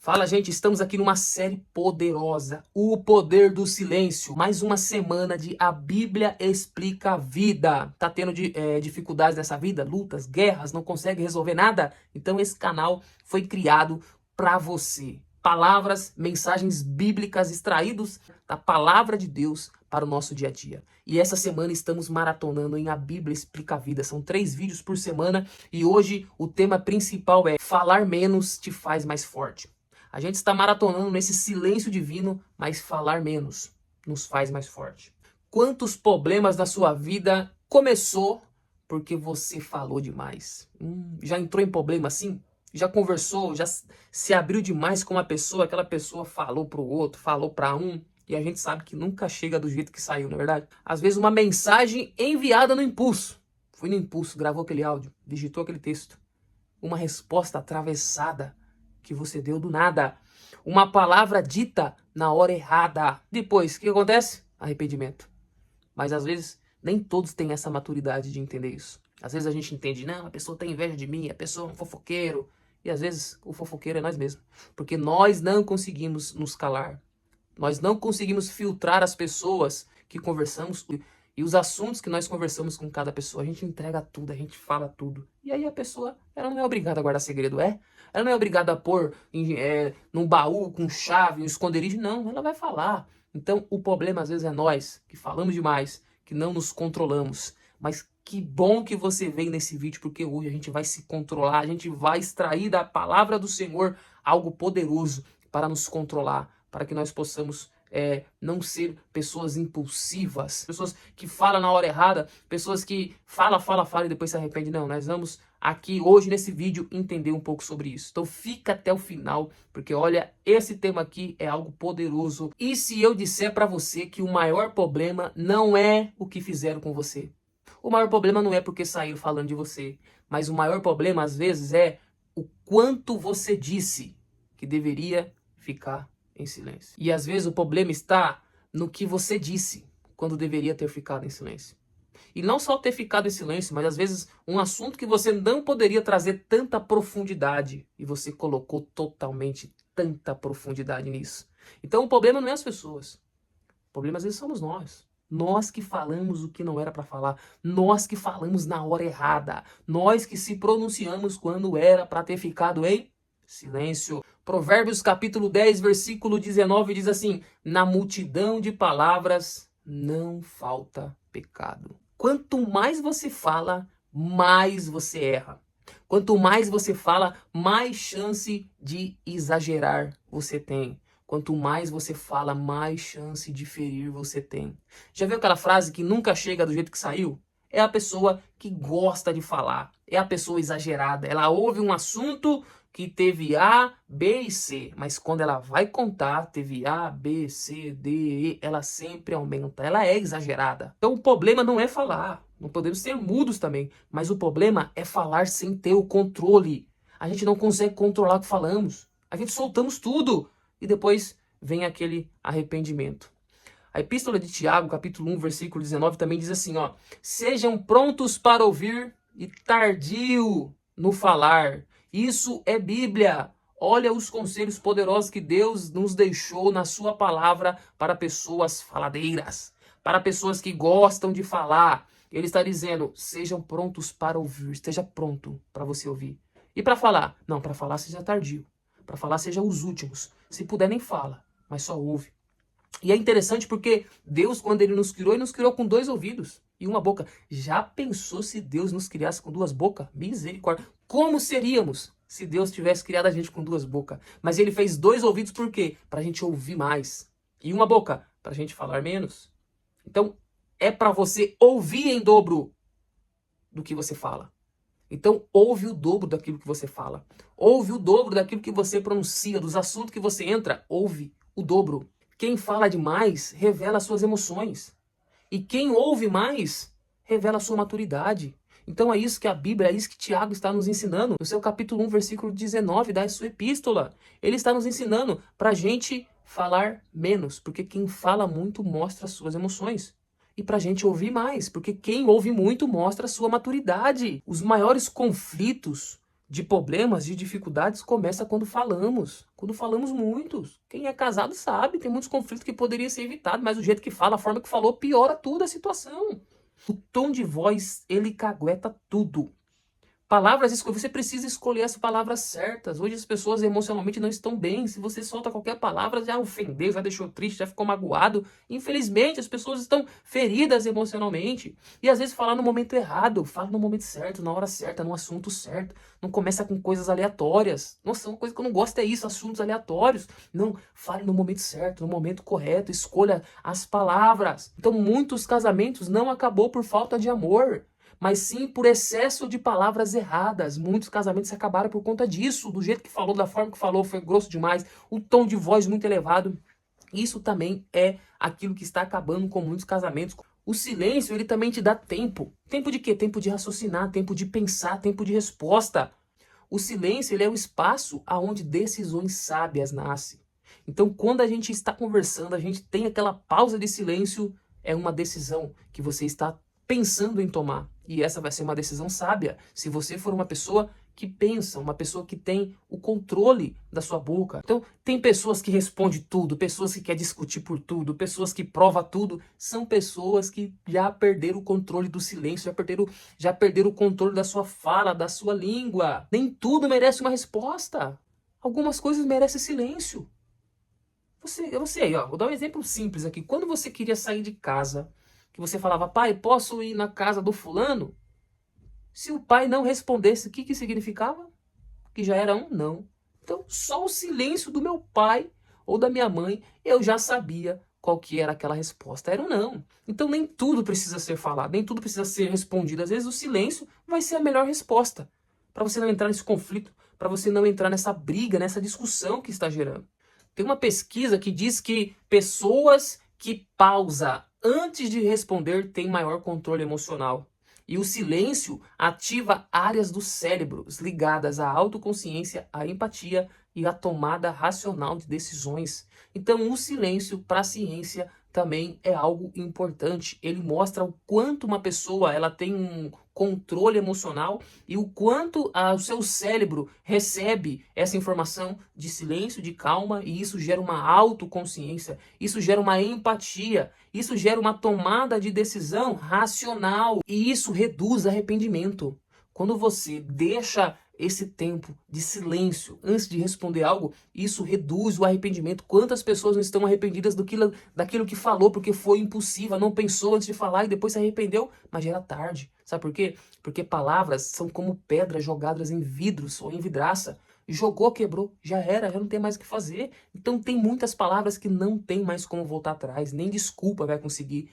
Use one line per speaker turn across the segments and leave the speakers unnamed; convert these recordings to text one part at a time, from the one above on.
Fala, gente, estamos aqui numa série poderosa, O Poder do Silêncio. Mais uma semana de A Bíblia Explica a Vida. Tá tendo dificuldades nessa vida? Lutas, guerras, não consegue resolver nada? Então esse canal foi criado para você. Palavras, mensagens bíblicas extraídos da Palavra de Deus para o nosso dia a dia. E essa semana estamos maratonando em A Bíblia Explica a Vida. São 3 vídeos por semana e hoje o tema principal é Falar menos te faz mais forte. A gente está maratonando nesse silêncio divino, mas falar menos nos faz mais forte. Quantos problemas na sua vida começou porque você falou demais? Já entrou em problema assim? Já conversou, já se abriu demais com uma pessoa, aquela pessoa falou para o outro, falou para um, e a gente sabe que nunca chega do jeito que saiu, não é verdade? Às vezes uma mensagem enviada no impulso. Foi no impulso, gravou aquele áudio, digitou aquele texto. Uma resposta atravessada que você deu do nada. Uma palavra dita na hora errada. Depois, o que acontece? Arrependimento. Mas às vezes, nem todos têm essa maturidade de entender isso. Às vezes a gente entende, não, a pessoa tem inveja de mim, a pessoa é um fofoqueiro. E às vezes o fofoqueiro é nós mesmos. Porque nós não conseguimos nos calar. Nós não conseguimos filtrar as pessoas que conversamos e os assuntos que nós conversamos com cada pessoa. A gente entrega tudo, a gente fala tudo. E aí a pessoa, ela não é obrigada a guardar segredo, é? Ela não é obrigada a pôr num baú com chave, um esconderijo. Não, ela vai falar. Então o problema às vezes é nós, que falamos demais, que não nos controlamos. Mas que bom que você veio nesse vídeo, porque hoje a gente vai se controlar, a gente vai extrair da palavra do Senhor algo poderoso para nos controlar, para que nós possamos não ser pessoas impulsivas, pessoas que falam na hora errada, pessoas que falam e depois se arrependem. Não, nós vamos aqui hoje nesse vídeo entender um pouco sobre isso. Então fica até o final, porque olha, esse tema aqui é algo poderoso. E se eu disser para você que o maior problema não é o que fizeram com você? O maior problema não é porque saíram falando de você, mas o maior problema às vezes é o quanto você disse que deveria ficar em silêncio. E às vezes o problema está no que você disse quando deveria ter ficado em silêncio. E não só ter ficado em silêncio, mas às vezes um assunto que você não poderia trazer tanta profundidade e você colocou totalmente tanta profundidade nisso. Então o problema não é as pessoas. O problema às vezes somos nós. Nós que falamos o que não era para falar. Nós que falamos na hora errada. Nós que se pronunciamos quando era para ter ficado em silêncio. Provérbios capítulo 10, versículo 19 diz assim: na multidão de palavras não falta pecado. Quanto mais você fala, mais você erra. Quanto mais você fala, mais chance de exagerar você tem. Quanto mais você fala, mais chance de ferir você tem. Já viu aquela frase que nunca chega do jeito que saiu? É a pessoa que gosta de falar. É a pessoa exagerada. Ela ouve um assunto que teve A, B e C, mas quando ela vai contar, teve A, B, C, D, E, ela sempre aumenta, ela é exagerada. Então o problema não é falar, não podemos ser mudos também, mas o problema é falar sem ter o controle. A gente não consegue controlar o que falamos, a gente soltamos tudo e depois vem aquele arrependimento. A epístola de Tiago, capítulo 1, versículo 19, também diz assim, ó: sejam prontos para ouvir e tardio no falar. Isso é Bíblia. Olha os conselhos poderosos que Deus nos deixou na sua palavra para pessoas faladeiras, para pessoas que gostam de falar. Ele está dizendo, sejam prontos para ouvir, esteja pronto para você ouvir. E para falar? Não, para falar seja tardio. Para falar seja os últimos. Se puder nem fala, mas só ouve. E é interessante porque Deus, quando Ele nos criou com 2 ouvidos e uma boca. Já pensou se Deus nos criasse com 2 bocas? Misericórdia. Como seríamos se Deus tivesse criado a gente com 2 bocas? Mas Ele fez 2 ouvidos por quê? Para a gente ouvir mais. E uma boca, para a gente falar menos. Então, é para você ouvir em dobro do que você fala. Então, ouve o dobro daquilo que você fala. Ouve o dobro daquilo que você pronuncia, dos assuntos que você entra. Ouve o dobro. Quem fala demais revela suas emoções. E quem ouve mais revela a sua maturidade. Então é isso que a Bíblia, é isso que Tiago está nos ensinando. No seu capítulo 1, versículo 19 da sua epístola. Ele está nos ensinando para a gente falar menos. Porque quem fala muito mostra as suas emoções. E para a gente ouvir mais. Porque quem ouve muito mostra a sua maturidade. Os maiores conflitos de problemas, de dificuldades, começa quando falamos. Quando falamos muitos. Quem é casado sabe, tem muitos conflitos que poderiam ser evitados, mas o jeito que fala, a forma que falou, piora tudo a situação. O tom de voz, ele cagueta tudo. Palavras, você precisa escolher as palavras certas. Hoje as pessoas emocionalmente não estão bem. Se você solta qualquer palavra, já ofendeu, já deixou triste, já ficou magoado. Infelizmente, as pessoas estão feridas emocionalmente. E às vezes falar no momento errado, fala no momento certo, na hora certa, no assunto certo. Não começa com coisas aleatórias. Nossa, uma coisa que eu não gosto é isso, assuntos aleatórios. Não, fale no momento certo, no momento correto, escolha as palavras. Então, muitos casamentos não acabou por falta de amor, mas sim por excesso de palavras erradas. Muitos casamentos se acabaram por conta disso, do jeito que falou, da forma que falou, foi grosso demais, o tom de voz muito elevado. Isso também é aquilo que está acabando com muitos casamentos. O silêncio, ele também te dá tempo. Tempo de quê? Tempo de raciocinar, tempo de pensar, tempo de resposta. O silêncio, ele é o espaço aonde decisões sábias nascem. Então, quando a gente está conversando, a gente tem aquela pausa de silêncio, é uma decisão que você está pensando em tomar. E essa vai ser uma decisão sábia, se você for uma pessoa que pensa, uma pessoa que tem o controle da sua boca. Então, tem pessoas que respondem tudo, pessoas que querem discutir por tudo, pessoas que provam tudo. São pessoas que já perderam o controle do silêncio, já perderam o controle da sua fala, da sua língua. Nem tudo merece uma resposta. Algumas coisas merecem silêncio. Você aí, ó, vou dar um exemplo simples aqui. Quando você queria sair de casa, que você falava, pai, posso ir na casa do fulano? Se o pai não respondesse, o que significava? Que já era um não. Então, só o silêncio do meu pai ou da minha mãe, eu já sabia qual que era aquela resposta. Era um não. Então, nem tudo precisa ser falado, nem tudo precisa ser respondido. Às vezes, o silêncio vai ser a melhor resposta, para você não entrar nesse conflito, para você não entrar nessa briga, nessa discussão que está gerando. Tem uma pesquisa que diz que pessoas que pausam antes de responder têm maior controle emocional. E o silêncio ativa áreas do cérebro ligadas à autoconsciência, à empatia e à tomada racional de decisões. Então, o silêncio para a ciência também é algo importante. Ele mostra o quanto uma pessoa ela tem um controle emocional e o quanto o seu cérebro recebe essa informação de silêncio, de calma, e isso gera uma autoconsciência, isso gera uma empatia, isso gera uma tomada de decisão racional e isso reduz arrependimento. Quando você deixa esse tempo de silêncio antes de responder algo, isso reduz o arrependimento. Quantas pessoas não estão arrependidas daquilo que falou, porque foi impulsiva, não pensou antes de falar e depois se arrependeu, mas já era tarde. Sabe por quê? Porque palavras são como pedras jogadas em vidros ou em vidraça. Jogou, quebrou, já era, já não tem mais o que fazer. Então tem muitas palavras que não tem mais como voltar atrás, nem desculpa vai conseguir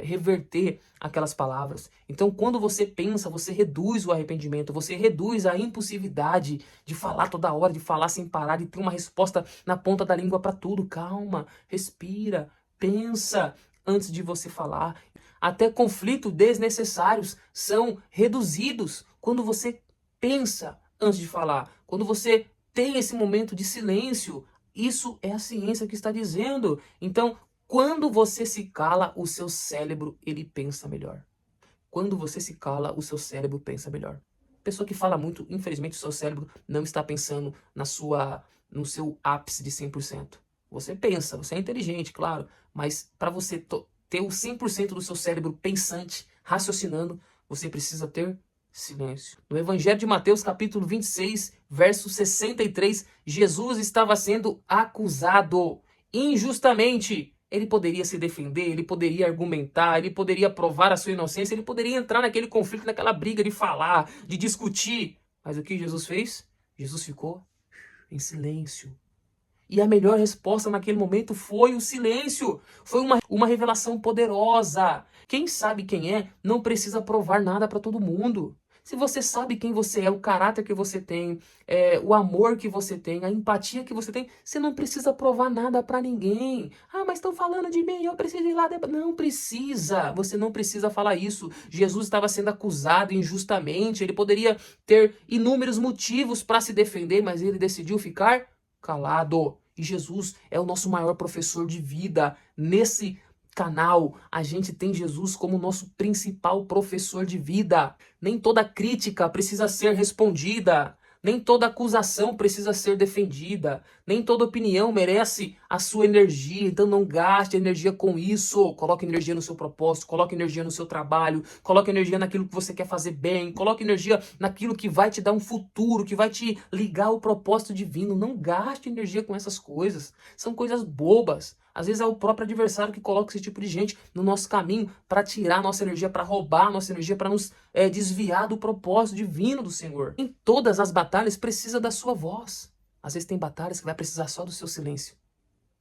reverter aquelas palavras. Então quando você pensa, você reduz o arrependimento, você reduz a impulsividade de falar toda hora, de falar sem parar, de ter uma resposta na ponta da língua para tudo. Calma, respira, pensa antes de você falar. Até conflitos desnecessários são reduzidos quando você pensa antes de falar. Quando você tem esse momento de silêncio, isso é a ciência que está dizendo. Então, quando você se cala, o seu cérebro, ele pensa melhor. Quando você se cala, o seu cérebro pensa melhor. Pessoa que fala muito, infelizmente, o seu cérebro não está pensando no seu ápice de 100%. Você pensa, você é inteligente, claro, mas para você ter o 100% do seu cérebro pensante, raciocinando, você precisa ter silêncio. No Evangelho de Mateus, capítulo 26, verso 63, Jesus estava sendo acusado injustamente. Ele poderia se defender, ele poderia argumentar, ele poderia provar a sua inocência, ele poderia entrar naquele conflito, naquela briga de falar, de discutir. Mas o que Jesus fez? Jesus ficou em silêncio. E a melhor resposta naquele momento foi o silêncio. Foi uma revelação poderosa. Quem sabe quem é, não precisa provar nada para todo mundo. Se você sabe quem você é, o caráter que você tem, o amor que você tem, a empatia que você tem, você não precisa provar nada para ninguém. Ah, mas estão falando de mim, eu preciso ir lá. Não precisa, você não precisa falar isso. Jesus estava sendo acusado injustamente, ele poderia ter inúmeros motivos para se defender, mas ele decidiu ficar calado. E Jesus é o nosso maior professor de vida. Nesse canal, a gente tem Jesus como nosso principal professor de vida. Nem toda crítica precisa ser respondida. Nem toda acusação precisa ser defendida. Nem toda opinião merece a sua energia. Então não gaste energia com isso. Coloque energia no seu propósito. Coloque energia no seu trabalho. Coloque energia naquilo que você quer fazer bem. Coloque energia naquilo que vai te dar um futuro, que vai te ligar ao propósito divino. Não gaste energia com essas coisas. São coisas bobas. Às vezes é o próprio adversário que coloca esse tipo de gente no nosso caminho para tirar nossa energia, para roubar nossa energia, para nos desviar do propósito divino do Senhor. Em todas as batalhas precisa da sua voz. Às vezes tem batalhas que vai precisar só do seu silêncio.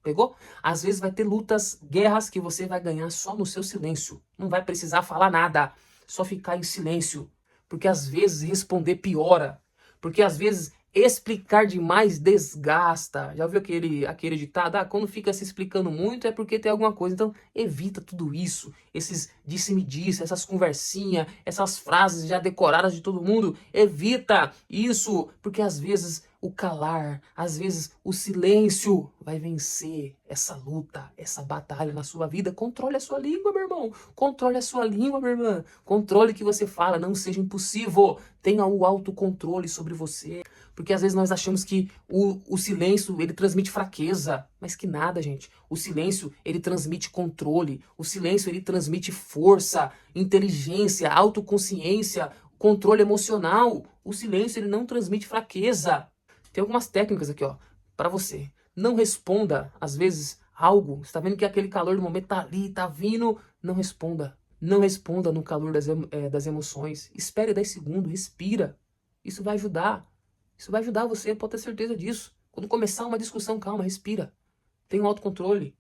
Pegou? Às vezes vai ter lutas, guerras que você vai ganhar só no seu silêncio. Não vai precisar falar nada, só ficar em silêncio. Porque às vezes responder piora. Porque às vezes explicar demais desgasta. Já ouviu aquele ditado? Ah, quando fica se explicando muito é porque tem alguma coisa. Então evita tudo isso. Esses disse-me-disse, essas conversinhas, essas frases já decoradas de todo mundo. Evita isso. Porque às vezes o calar, às vezes o silêncio vai vencer essa luta, essa batalha na sua vida. Controle a sua língua, meu irmão. Controle a sua língua, minha irmã. Controle o que você fala, não seja impulsivo. Tenha o autocontrole sobre você. Porque às vezes nós achamos que o silêncio, ele transmite fraqueza. Mas que nada, gente. O silêncio, ele transmite controle. O silêncio, ele transmite força, inteligência, autoconsciência, controle emocional. O silêncio, ele não transmite fraqueza. Tem algumas técnicas aqui, ó, para você. Não responda, às vezes, algo. Você tá vendo que aquele calor do momento tá ali, tá vindo. Não responda. Não responda no calor das emoções. Espere 10 segundos, respira. Isso vai ajudar. Isso vai ajudar você, pode ter certeza disso. Quando começar uma discussão, calma, respira. Tenha um autocontrole.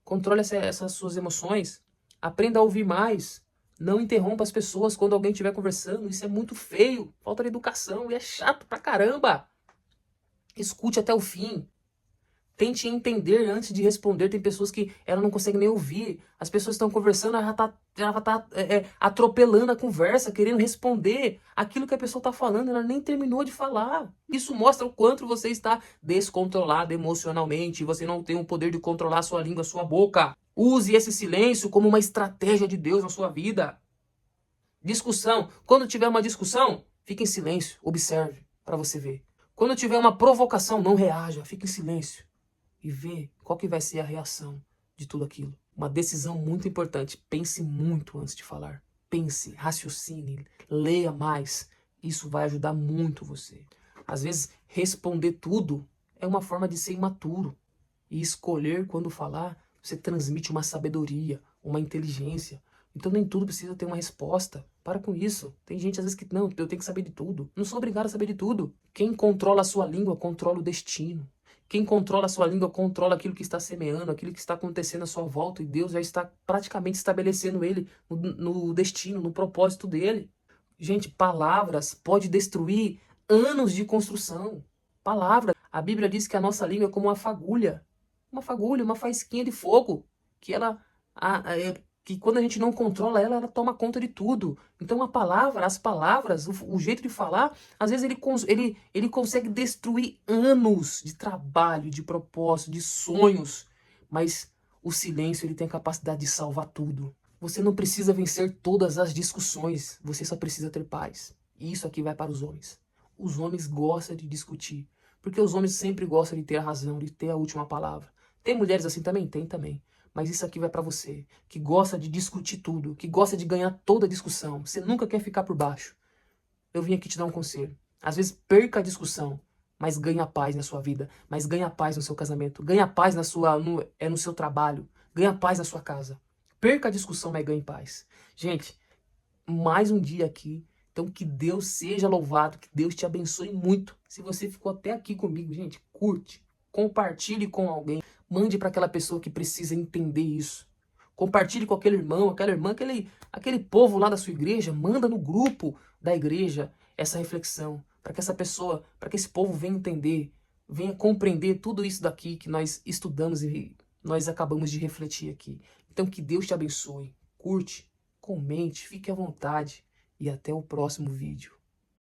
Controle essas suas emoções. Aprenda a ouvir mais. Não interrompa as pessoas quando alguém estiver conversando. Isso é muito feio. Falta de educação e é chato pra caramba. Escute até o fim. Tente entender antes de responder. Tem pessoas que ela não consegue nem ouvir. As pessoas estão conversando, ela tá atropelando a conversa, querendo responder aquilo que a pessoa está falando. Ela nem terminou de falar. Isso mostra o quanto você está descontrolado emocionalmente. Você não tem o poder de controlar a sua língua, a sua boca. Use esse silêncio como uma estratégia de Deus na sua vida. Discussão. Quando tiver uma discussão, fique em silêncio. Observe para você ver. Quando tiver uma provocação, não reaja. Fique em silêncio. E vê qual que vai ser a reação de tudo aquilo. Uma decisão muito importante. Pense muito antes de falar. Pense, raciocine, leia mais. Isso vai ajudar muito você. Às vezes, responder tudo é uma forma de ser imaturo. E escolher quando falar, você transmite uma sabedoria, uma inteligência. Então nem tudo precisa ter uma resposta. Para com isso. Tem gente às vezes que, não, eu tenho que saber de tudo. Não sou obrigado a saber de tudo. Quem controla a sua língua, controla o destino. Quem controla a sua língua, controla aquilo que está semeando, aquilo que está acontecendo à sua volta. E Deus já está praticamente estabelecendo ele no destino, no propósito dele. Gente, palavras pode destruir anos de construção. Palavra. A Bíblia diz que a nossa língua é como uma fagulha. Uma fagulha, uma faísquinha de fogo. Que quando a gente não controla ela, ela toma conta de tudo. Então as palavras, o jeito de falar, às vezes ele consegue destruir anos de trabalho, de propósito, de sonhos. Mas o silêncio, ele tem a capacidade de salvar tudo. Você não precisa vencer todas as discussões, você só precisa ter paz. E isso aqui vai para os homens. Os homens gostam de discutir, porque os homens sempre gostam de ter a razão, de ter a última palavra. Tem mulheres assim também? Tem também. Mas isso aqui vai para você, que gosta de discutir tudo, que gosta de ganhar toda a discussão. Você nunca quer ficar por baixo. Eu vim aqui te dar um conselho. Às vezes perca a discussão, mas ganha paz na sua vida, mas ganha paz no seu casamento, ganha paz no seu trabalho, ganha paz na sua casa. Perca a discussão, mas ganhe paz. Gente, mais um dia aqui. Então que Deus seja louvado, que Deus te abençoe muito. Se você ficou até aqui comigo, gente, curte, compartilhe com alguém. Mande para aquela pessoa que precisa entender isso. Compartilhe com aquele irmão, aquela irmã, aquele povo lá da sua igreja. Manda no grupo da igreja essa reflexão. Para que essa pessoa, para que esse povo venha entender, venha compreender tudo isso daqui que nós estudamos e nós acabamos de refletir aqui. Então que Deus te abençoe. Curte, comente, fique à vontade. E até o próximo vídeo.